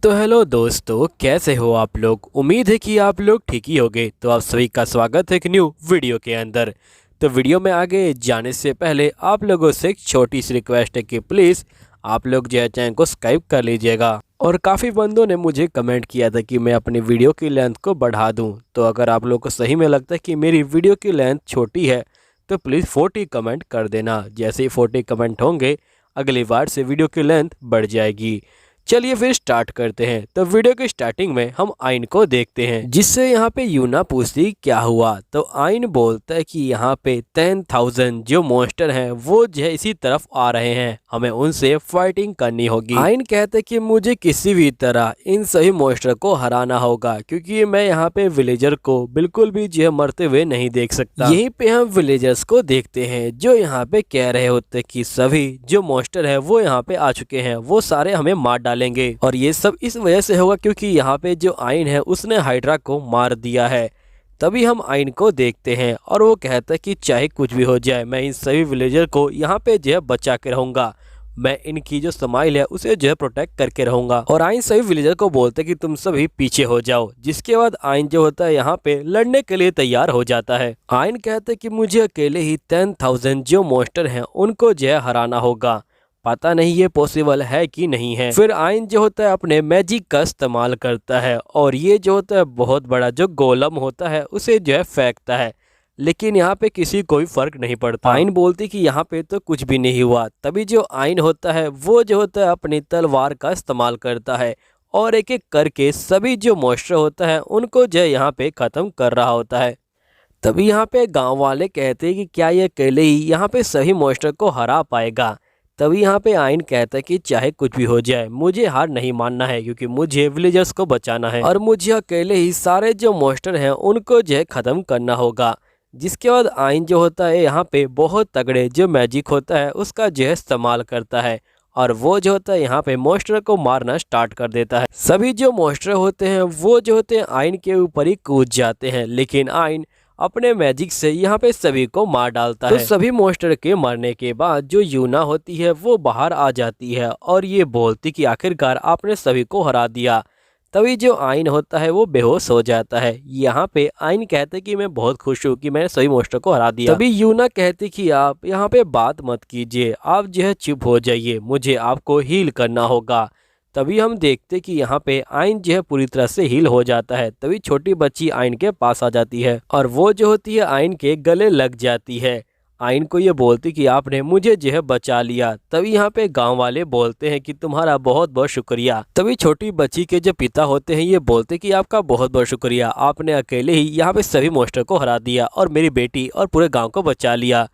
तो हेलो दोस्तों, कैसे हो आप लोग। उम्मीद है कि आप लोग ठीक ही होंगे। तो आप सभी का स्वागत है एक न्यू वीडियो के अंदर। तो वीडियो में आगे जाने से पहले आप लोगों से एक छोटी सी रिक्वेस्ट है कि प्लीज़ आप लोग जो है चैनल को सब्सक्राइब कर लीजिएगा। और काफ़ी बंदों ने मुझे कमेंट किया था कि मैं अपनी वीडियो की लेंथ को बढ़ा दूं। तो अगर आप लोग को सही में लगता है कि मेरी वीडियो की लेंथ छोटी है तो प्लीज़ 40 कमेंट कर देना। जैसे ही 40 कमेंट होंगे अगली बार से वीडियो की लेंथ बढ़ जाएगी। चलिए फिर स्टार्ट करते हैं। तो वीडियो के स्टार्टिंग में हम आइन को देखते हैं, जिससे यहाँ पे यूना पूछती क्या हुआ। तो आइन बोलता है कि यहाँ पे 10,000 जो मॉन्स्टर हैं वो जो है इसी तरफ आ रहे हैं, हमें उनसे फाइटिंग करनी होगी। आइन कहते हैं कि मुझे किसी भी तरह इन सभी मॉन्स्टर को हराना होगा, क्योंकि मैं यहाँ पे विलेजर को बिल्कुल भी जो है मरते हुए नहीं देख सकता। यहीं पे हम विलेजर्स को देखते हैं जो यहाँ पे कह रहे होते कि सभी जो मॉन्स्टर है वो यहाँ पे आ चुके हैं, वो सारे हमें मार डालेंगे। और ये सब इस वजह से होगा क्योंकि यहाँ पे जो आइन है उसने हाइड्रा को मार दिया है। तभी हम आइन को देखते हैं और वो कहता है कि चाहे कुछ भी हो जाए मैं इन सभी विलेजर को यहाँ पे जो है बचा के रहूंगा, मैं इनकी जो स्माइल है उसे जो है प्रोटेक्ट करके रहूंगा। और आइन सभी विलेजर को बोलते कि तुम सभी पीछे हो जाओ। जिसके बाद आइन जो होता है यहाँ पे लड़ने के लिए तैयार हो जाता है। आइन कहते कि मुझे अकेले ही 10,000 जो मॉन्स्टर हैं उनको जो है हराना होगा। पता नहीं ये पॉसिबल है कि नहीं है। फिर आइन जो होता है अपने मैजिक का इस्तेमाल करता है और ये जो होता है बहुत बड़ा जो गोलम होता है उसे जो है फेंकता है, लेकिन यहाँ पे किसी को भी फर्क नहीं पड़ता। आइन बोलती कि यहाँ पे तो कुछ भी नहीं हुआ। तभी जो आइन होता है वो जो होता है अपनी तलवार का इस्तेमाल करता है और एक एक करके सभी जो मॉन्स्टर होता है उनको जो है यहाँ पे खत्म कर रहा होता है। तभी यहाँ पे गांव वाले कहते हैं कि क्या ये अकेले ही यहाँ पे सभी मॉन्स्टर को हरा पाएगा। तभी यहाँ पे आइन कहता है कि चाहे कुछ भी हो जाए मुझे हार नहीं मानना है, क्योंकि मुझे विलेजर्स को बचाना है और मुझे अकेले ही सारे जो मॉन्स्टर हैं उनको जो है खत्म करना होगा। जिसके बाद आइन जो होता है यहाँ पे बहुत तगड़े जो मैजिक होता है उसका जो है इस्तेमाल करता है और वो जो होता है यहाँ पे मॉन्स्टर को मारना स्टार्ट कर देता है। सभी जो मॉन्स्टर होते हैं वो जो होते हैं आइन के ऊपर ही कूद जाते हैं, लेकिन आइन अपने मैजिक से यहाँ पे सभी को मार डालता है। तो सभी मॉन्स्टर के मरने के बाद जो यूना होती है वो बाहर आ जाती है और ये बोलती कि आखिरकार आपने सभी को हरा दिया। तभी जो आइन होता है वो बेहोश हो जाता है। यहाँ पे आइन कहते कि मैं बहुत खुश हूँ कि मैंने सभी मॉन्स्टर को हरा दिया। तभी यूना कहती कि आप यहाँ पे बात मत कीजिए, आप जो है चुप हो जाइए, मुझे आपको हील करना होगा। तभी हम देखते कि यहाँ पे आइन जो है पूरी तरह से हील हो जाता है। तभी छोटी बच्ची आइन के पास आ जाती है और वो जो होती है आइन के गले लग जाती है। आइन को ये बोलती कि आपने मुझे जो है बचा लिया। तभी यहाँ पे गांव वाले बोलते हैं कि तुम्हारा बहुत बहुत शुक्रिया। तभी छोटी बच्ची के जो पिता होते हैं ये बोलते कि आपका बहुत बहुत शुक्रिया, आपने अकेले ही यहाँ पे सभी मॉन्स्टर को हरा दिया और मेरी बेटी और पूरे गाँव को बचा लिया।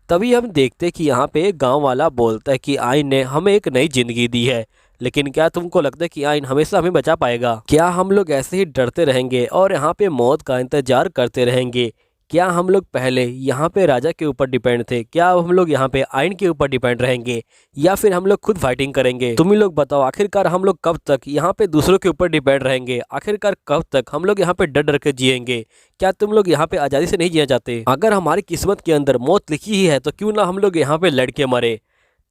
तभी हम देखते कि यहाँ पे एक गाँव वाला बोलता है कि आइन ने हमें एक नई जिंदगी दी है, लेकिन क्या तुमको लगता है कि आइन हमेशा हमें बचा पाएगा? क्या हम लोग ऐसे ही डरते रहेंगे और यहाँ पे मौत का इंतजार करते रहेंगे? क्या हम लोग पहले यहाँ पे राजा के ऊपर डिपेंड थे, क्या अब हम लोग यहाँ पे आइन के ऊपर डिपेंड रहेंगे या फिर हम लोग खुद फाइटिंग करेंगे? तुम ही लोग बताओ, आखिरकार हम लोग कब तक यहाँ पे दूसरों के ऊपर डिपेंड रहेंगे? आखिरकार कब तक हम लोग यहाँ पे डर डर के जिएंगे? क्या तुम लोग यहाँ पे आज़ादी से नहीं जिया चाहते? अगर हमारी किस्मत के अंदर मौत लिखी ही है तो क्यों ना हम लोग यहाँ पे लड़ के मरे।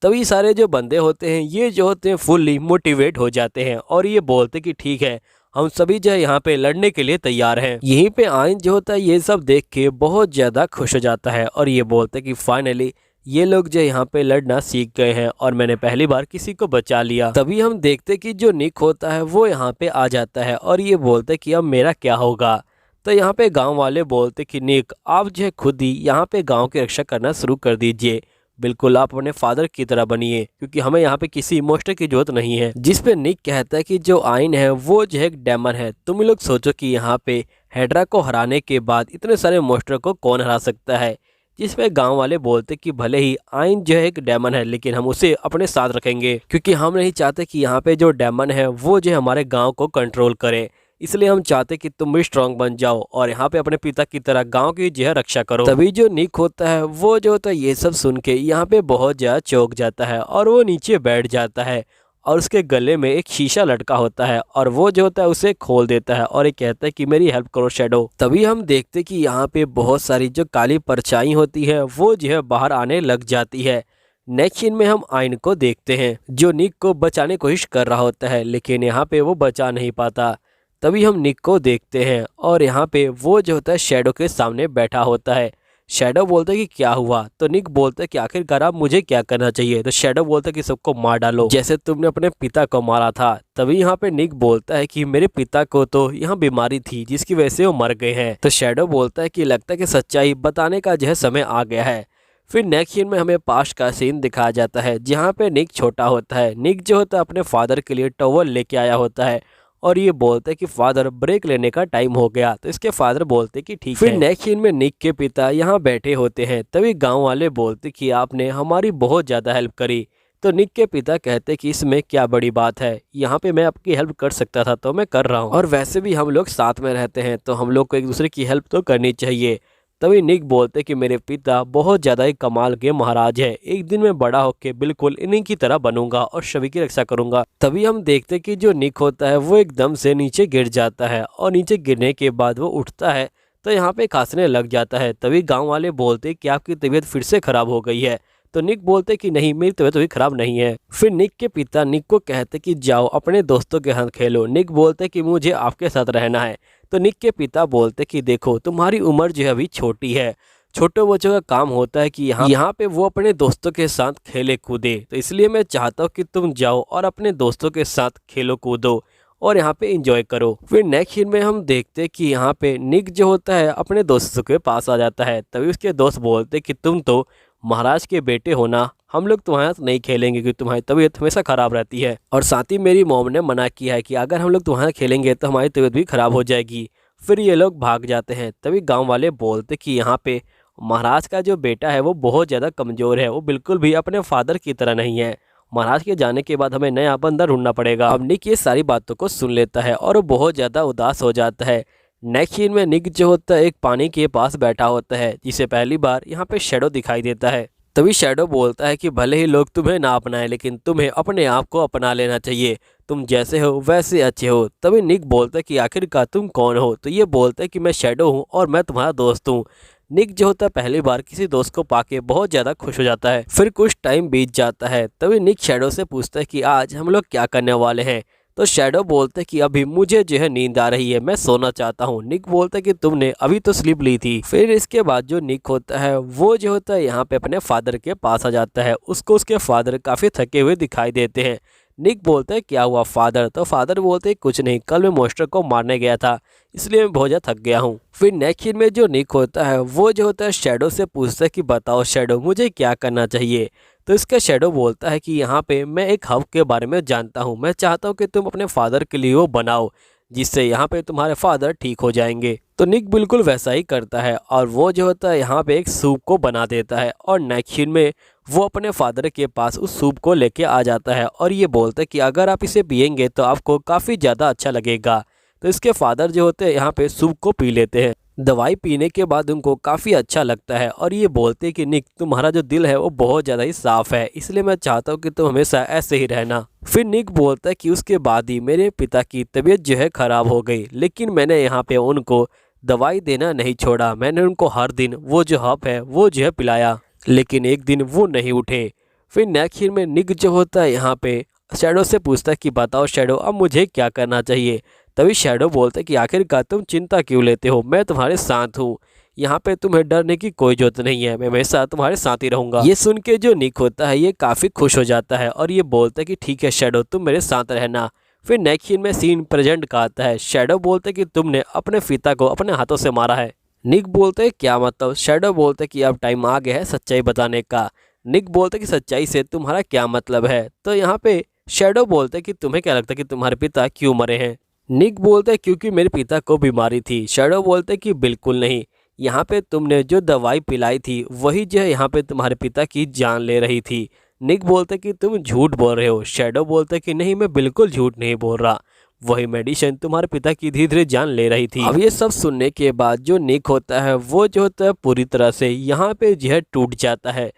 तभी सारे जो बंदे होते हैं ये जो होते हैं फुल्ली मोटिवेट हो जाते हैं और ये बोलते कि ठीक है, हम सभी जो है यहाँ पे लड़ने के लिए तैयार हैं। यहीं पे आइन जो होता है ये सब देख के बहुत ज़्यादा खुश हो जाता है और ये बोलते कि फाइनली ये लोग जो यहाँ पे लड़ना सीख गए हैं और मैंने पहली बार किसी को बचा लिया। तभी हम देखते कि जो निक होता है वो यहाँ पे आ जाता है और ये बोलते कि अब मेरा क्या होगा। तो यहाँ पे गाँव वाले बोलते कि निक आप जो है खुद ही यहाँ पे गाँव की रक्षा करना शुरू कर दीजिए, बिल्कुल आप अपने फादर की तरह बनिए, क्योंकि हमें यहाँ पे किसी मॉन्स्टर की जरूरत नहीं है। जिस पे निक कहता है कि जो आइन है वो जो है एक डेमन है। तुम लोग सोचो कि यहाँ पे हेड्रा को हराने के बाद इतने सारे मॉन्स्टर को कौन हरा सकता है? जिस पे गांव वाले बोलते कि भले ही आइन जो है एक डेमन है लेकिन हम उसे अपने साथ रखेंगे, क्योंकि हम नहीं चाहते कि यहाँ पे जो डेमन है वो जो है हमारे गाँव को कंट्रोल करे। इसलिए हम चाहते कि तुम भी स्ट्रांग बन जाओ और यहाँ पे अपने पिता की तरह गांव की जो है रक्षा करो। तभी जो निक होता है वो जो होता है ये सब सुन के यहाँ पे बहुत ज़्यादा चौंक जाता है और वो नीचे बैठ जाता है और उसके गले में एक शीशा लटका होता है और वो जो होता है उसे खोल देता है और ये कहता है कि मेरी हेल्प करो शैडो। तभी हम देखते कि यहाँ पे बहुत सारी जो काली परछाई होती है वो जो है बाहर आने लग जाती है। नेक्स्ट सीन में हम आइन को देखते हैं जो निक को बचाने की कोशिश कर रहा होता है, लेकिन यहाँ पे वो बचा नहीं पाता। तभी हम निक को देखते हैं और यहाँ पे वो जो होता है शैडो के सामने बैठा होता है। शैडो बोलता है कि क्या हुआ, तो निक बोलता है कि आखिरकार अब मुझे क्या करना चाहिए। तो शैडो बोलता है कि सबको मार डालो जैसे तुमने अपने पिता को मारा था। तभी यहाँ पे निक बोलता है कि मेरे पिता को तो यहाँ बीमारी थी जिसकी वजह से वो मर गए हैं। तो शैडो बोलता है कि लगता है कि सच्चाई बताने का जो है समय आ गया है। फिर नेक्स्ट सीन में हमें पास्ट का सीन दिखाया जाता है जहाँ पे निक छोटा होता है। निक जो होता है अपने फादर के लिए टॉवल लेके आया होता है और ये बोलते हैं कि फादर ब्रेक लेने का टाइम हो गया। तो इसके फादर बोलते हैं कि ठीक है। फिर नेक्स्ट सीन में निक के पिता यहाँ बैठे होते हैं। तभी गांव वाले बोलते कि आपने हमारी बहुत ज़्यादा हेल्प करी। तो निक के पिता कहते कि इसमें क्या बड़ी बात है, यहाँ पे मैं आपकी हेल्प कर सकता था तो मैं कर रहा हूँ, और वैसे भी हम लोग साथ में रहते हैं तो हम लोग को एक दूसरे की हेल्प तो करनी चाहिए। तभी निक बोलते कि मेरे पिता बहुत ज़्यादा ही कमाल के महाराज है, एक दिन मैं बड़ा होकर बिल्कुल इन्हीं की तरह बनूंगा और सभी की रक्षा करूंगा। तभी हम देखते कि जो निक होता है वो एकदम से नीचे गिर जाता है और नीचे गिरने के बाद वो उठता है तो यहाँ पे खांसने लग जाता है। तभी गांव वाले बोलते कि आपकी तबीयत फिर से खराब हो गई है। तो निक बोलते कि नहीं, मेरी तबीयत अभी खराब नहीं है। फिर निक के पिता निक को कहते कि जाओ अपने दोस्तों के साथ खेलो। निक बोलते कि मुझे आपके साथ रहना है। तो निक के पिता बोलते कि देखो तुम्हारी उम्र जो है अभी छोटी है, छोटे बच्चों का काम होता है कि यहाँ पे वो अपने दोस्तों के साथ खेले कूदे, तो इसलिए मैं चाहता हूँ कि तुम जाओ और अपने दोस्तों के साथ खेलो कूदो और यहाँ पे एंजॉय करो। फिर नेक्स्ट सीन में हम देखते कि यहाँ पे निक जो होता है अपने दोस्तों के पास आ जाता है। तभी उसके दोस्त बोलते कि तुम तो महाराज के बेटे हो ना, हम लोग तुम्हारे साथ नहीं खेलेंगे क्योंकि तुम्हारी तबीयत हमेशा खराब रहती है, और साथ ही मेरी मॉम ने मना किया है कि अगर हम लोग तुम्हारे खेलेंगे तो हमारी तबीयत भी खराब हो जाएगी। फिर ये लोग भाग जाते हैं। तभी गांव वाले बोलते कि यहाँ पे महाराज का जो बेटा है वो बहुत ज़्यादा कमज़ोर है, वो बिल्कुल भी अपने फादर की तरह नहीं है। महाराज के जाने के बाद हमें नया बंदा ढूंढना पड़ेगा। अब निक ये सारी बातों को सुन लेता है और वो बहुत ज़्यादा उदास हो जाता है। नेक्स्ट सीन में निक जो होता है एक पानी के पास बैठा होता है जिसे पहली बार यहाँ पे शैडो दिखाई देता है। तभी शैडो बोलता है कि भले ही लोग तुम्हें ना अपनाएं लेकिन तुम्हें अपने आप को अपना लेना चाहिए, तुम जैसे हो वैसे अच्छे हो। तभी निक बोलता है कि आखिरकार तुम कौन हो। तो ये बोलता है कि मैं शैडो हूँ और मैं तुम्हारा दोस्त हूँ। निक जो होता है पहली बार किसी दोस्त को पाके बहुत ज़्यादा खुश हो जाता है। फिर कुछ टाइम बीत जाता है। तभी निक शैडो से पूछता है कि आज हम लोग क्या करने वाले हैं। तो शैडो बोलते कि अभी मुझे जो है नींद आ रही है, मैं सोना चाहता हूँ। निक बोलता है कि तुमने अभी तो स्लीप ली थी। फिर इसके बाद जो निक होता है वो जो होता है यहाँ पे अपने फादर के पास आ जाता है। उसको उसके फादर काफ़ी थके हुए दिखाई देते हैं। निक बोलता है क्या हुआ फादर। तो फादर बोलते हैं कुछ नहीं, कल मैं मॉन्स्टर को मारने गया था इसलिए मैं बहुत ज़्यादा थक गया हूँ। फिर नेक्स्ट सीन में जो निक होता है वो जो होता है शैडो से पूछता है कि बताओ शैडो मुझे क्या करना चाहिए। तो इसका शैडो बोलता है कि यहाँ पे मैं एक हब के बारे में जानता हूँ, मैं चाहता हूँ कि तुम अपने फादर के लिए वो बनाओ जिससे यहाँ पे तुम्हारे फादर ठीक हो जाएंगे। तो निक बिल्कुल वैसा ही करता है और वो जो होता है यहाँ पे एक सूप को बना देता है और नेक्स्ट सीन में वो अपने फादर के पास उस सूप को लेके आ जाता है और ये बोलता है कि अगर आप इसे पियेंगे तो आपको काफ़ी ज़्यादा अच्छा लगेगा। तो इसके फादर जो होते हैं यहाँ पे सूप को पी लेते हैं। दवाई पीने के बाद उनको काफ़ी अच्छा लगता है और ये बोलते हैं कि निक तुम्हारा जो दिल है वो बहुत ज़्यादा ही साफ़ है, इसलिए मैं चाहता हूँ कि तुम हमेशा ऐसे ही रहना। फिर निक बोलता है कि उसके बाद ही मेरे पिता की तबीयत जो है ख़राब हो गई, लेकिन मैंने यहाँ पे उनको दवाई देना नहीं छोड़ा। मैंने उनको हर दिन वो जो हब है वो जो है पिलाया, लेकिन एक दिन वो नहीं उठे। फिर नेक्स्ट सीन में निक जो होता है यहाँ पे शैडो से पूछता है कि बताओ शैडो अब मुझे क्या करना चाहिए। तभी शैडो बोलता है कि आखिरकार तुम चिंता क्यों लेते हो, मैं तुम्हारे साथ हूँ, यहाँ पे तुम्हें डरने की कोई जरूरत नहीं है, मैं हमेशा तुम्हारे साथ ही रहूँगा। ये सुन के जो निक होता है ये काफ़ी खुश हो जाता है और ये बोलता है कि ठीक है शैडो तुम मेरे साथ रहना। फिर नेक्स्ट सीन में सीन प्रेजेंट का आता है। शैडो बोलते है कि तुमने अपने पिता को अपने हाथों से मारा है। निक बोलते है क्या मतलब। शैडो बोलते कि अब टाइम आ गया है सच्चाई बताने का। निक बोलते कि सच्चाई से तुम्हारा क्या मतलब है। तो यहाँ पे शैडो बोलते कि तुम्हें क्या लगता है कि तुम्हारे पिता क्यों मरे हैं। निक बोलते क्योंकि मेरे पिता को बीमारी थी। शैडो बोलते कि बिल्कुल नहीं, यहाँ पे तुमने जो दवाई पिलाई थी वही जो है यहाँ पे तुम्हारे पिता की जान ले रही थी। निक बोलते कि तुम झूठ बोल रहे हो। शैडो बोलते कि नहीं मैं बिल्कुल झूठ नहीं बोल रहा, वही मेडिसिन तुम्हारे पिता की धीरे धीरे जान ले रही थी। अब ये सब सुनने के बाद जो निक होता है वो जो होता है पूरी तरह से यहाँ पे जो है टूट जाता है।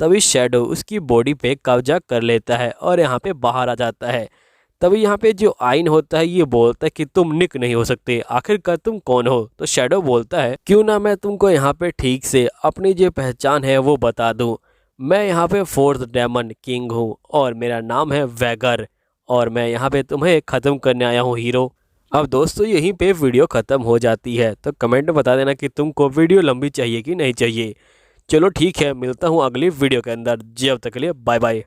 तभी शैडो उसकी बॉडी पे कब्जा कर लेता है और यहाँ पे बाहर आ जाता है। तभी यहाँ पे जो आइन होता है ये बोलता है कि तुम निक नहीं हो सकते, आखिरकार तुम कौन हो। तो शैडो बोलता है क्यों ना मैं तुमको यहाँ पे ठीक से अपनी जो पहचान है वो बता दूं। मैं यहाँ पे 4th डायमंड किंग हूँ और मेरा नाम है वैगर और मैं यहाँ पे तुम्हें ख़त्म करने आया हूँ हीरो। अब दोस्तों यहीं पे वीडियो ख़त्म हो जाती है, तो कमेंट में बता देना कि तुमको वीडियो लंबी चाहिए कि नहीं चाहिए। चलो ठीक है, मिलता हूँ अगली वीडियो के अंदर। जब तक के लिए बाय बाय।